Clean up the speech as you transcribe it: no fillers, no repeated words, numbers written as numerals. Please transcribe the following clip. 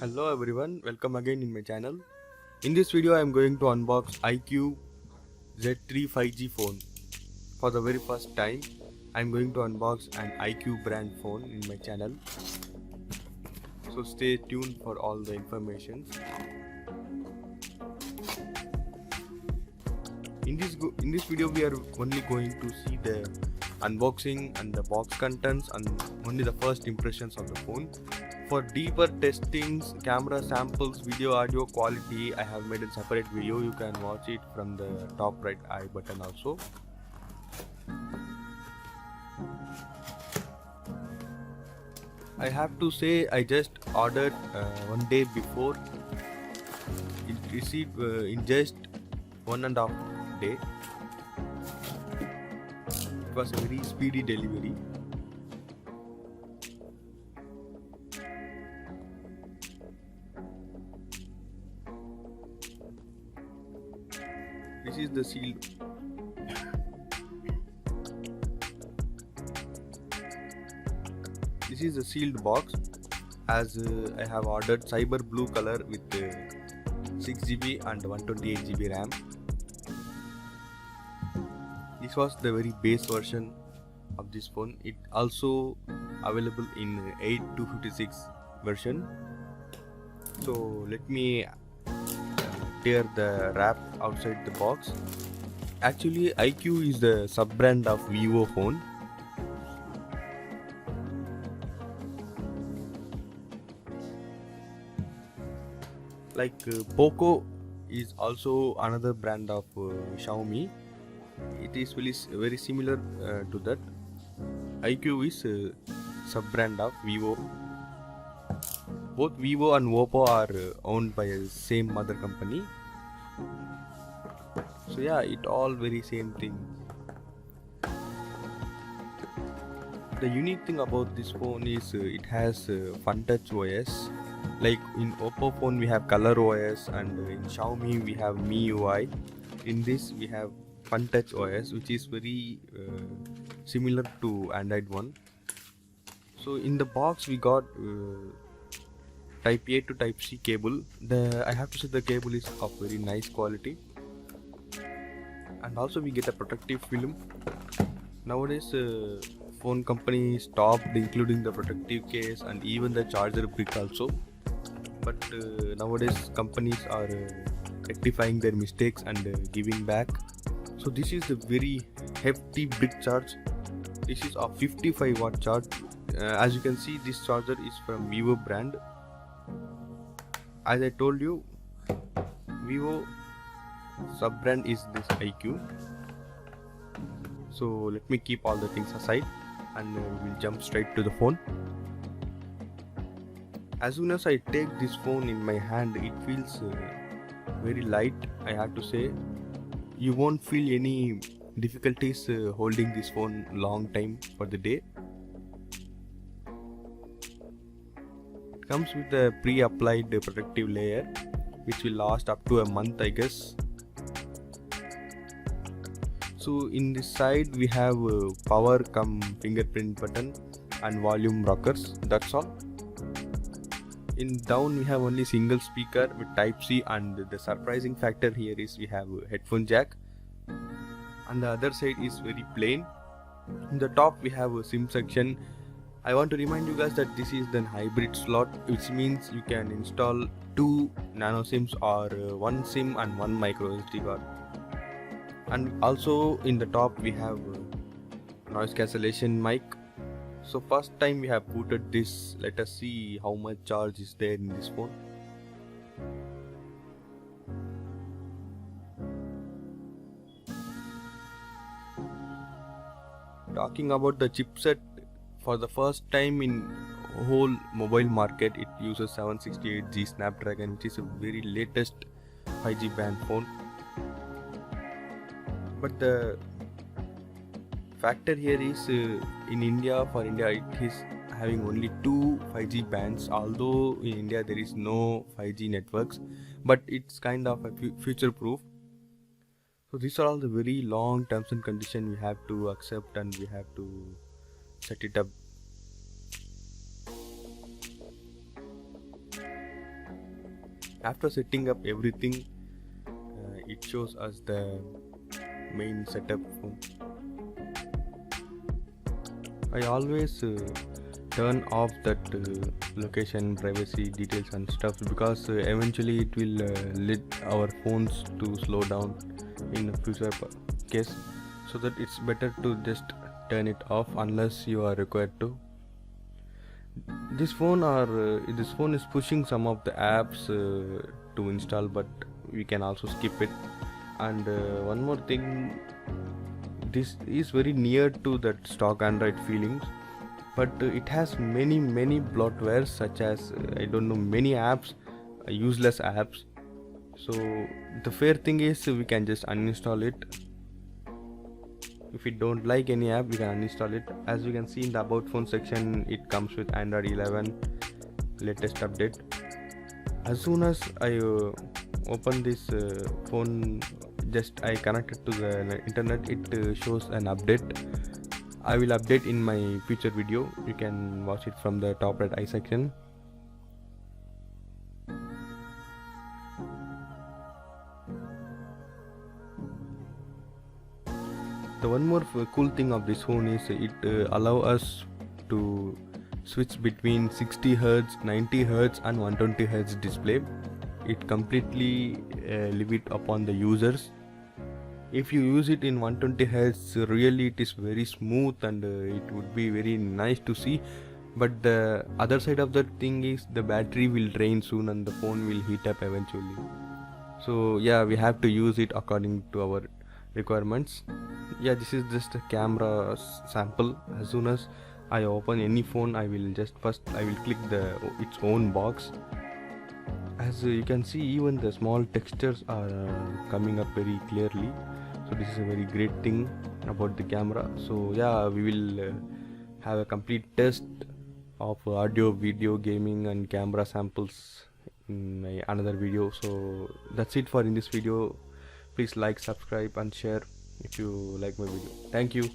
Hello everyone, welcome again in my channel. In this video I am going to unbox iQOO Z3 5G phone. For the very first time I am going to unbox an iQOO brand phone in my channel. So stay tuned for all the information. In this video we are only going to see the unboxing and the box contents and only the first impressions of the phone. For deeper testings, camera samples, video audio quality, I have made a separate video. You can watch it from the top right eye button also. I have to say I just ordered one day before. It received in just 1.5 day. It was a very speedy delivery. This is the sealed. This is the sealed box. As I have ordered cyber blue color with 6GB and 128GB RAM. This was the very base version of this phone. It also available in 8/256 version. So let me tear the wrap outside the box. Actually iQOO is the sub brand of Vivo phone. Like Poco is also another brand of Xiaomi. It is very similar to that. iQOO is sub brand of Vivo. Both Vivo and Oppo are owned by the same mother company. So yeah, it all very same thing. The unique thing about this phone is it has FunTouch OS. Like in Oppo phone we have Color OS and in Xiaomi we have MIUI. In this we have FunTouch OS, which is very similar to Android one. So in the box we got Type A to Type C cable. I have to say the cable is of very nice quality, and also we get a protective film. Nowadays phone companies stopped including the protective case and even the charger brick also, but nowadays companies are rectifying their mistakes and giving back. So this is the very hefty brick charge. This is a 55-watt charge. As you can see, this charger is from Vivo brand. As I told you, Vivo sub brand is this iQOO. So let me keep all the things aside and we'll jump straight to the phone. As soon as I take this phone in my hand, it feels very light. I have to say, you won't feel any difficulties holding this phone long time for the day. It comes with a pre-applied protective layer which will last up to a month, I guess. So in this side we have power cum fingerprint button and volume rockers. That's all. In down we have only single speaker with Type C, and the surprising factor here is we have a headphone jack, and the other side is very plain. In the top we have a SIM section. I want to remind you guys that this is the hybrid slot, which means you can install 2 nano SIMs or 1 SIM and 1 micro SD card. And also in the top we have noise cancellation mic. So first time we have booted this. Let us see how much charge is there in this phone. Talking about the chipset, for the first time in whole mobile market it uses 768G Snapdragon, which is a very latest 5G band phone. But the factor here is in India, for India it is having only 2 5G bands, although in India there is no 5G networks, but it's kind of a future proof. So these are all the very long terms and conditions we have to accept and we have to set it up. After setting up everything, it shows us the main setup phone. I always turn off that location, privacy, details and stuff, because eventually it will lead our phones to slow down in a future case, so that it's better to just turn it off unless you are required to. This phone is pushing some of the apps to install, but we can also skip it. And one more thing, this is very near to that stock Android feelings, but it has many bloatwares, such as I don't know, many apps, useless apps. So the fair thing is we can just uninstall it. If we don't like any app, we can uninstall it. As you can see in the about phone section, it comes with Android 11 latest update. As soon as I open this phone, just I connected to the internet, it shows an update. I will update in my future video. You can watch it from the top right eye section. The one more cool thing of this phone is it allow us to switch between 60 Hz, 90 Hz and 120 Hz display. It completely leave it upon the users. If you use it in 120 Hz, really it is very smooth and it would be very nice to see. But the other side of that thing is the battery will drain soon and the phone will heat up eventually. So yeah, we have to use it according to our requirements. Yeah, this is just a camera sample. As soon as I open any phone, I will click its own box. As you can see, even the small textures are coming up very clearly. So this is a very great thing about the camera. So yeah, we will have a complete test of audio, video, gaming and camera samples in another video. So that's it for in this video. Please like, subscribe and share if you like my video. Thank you.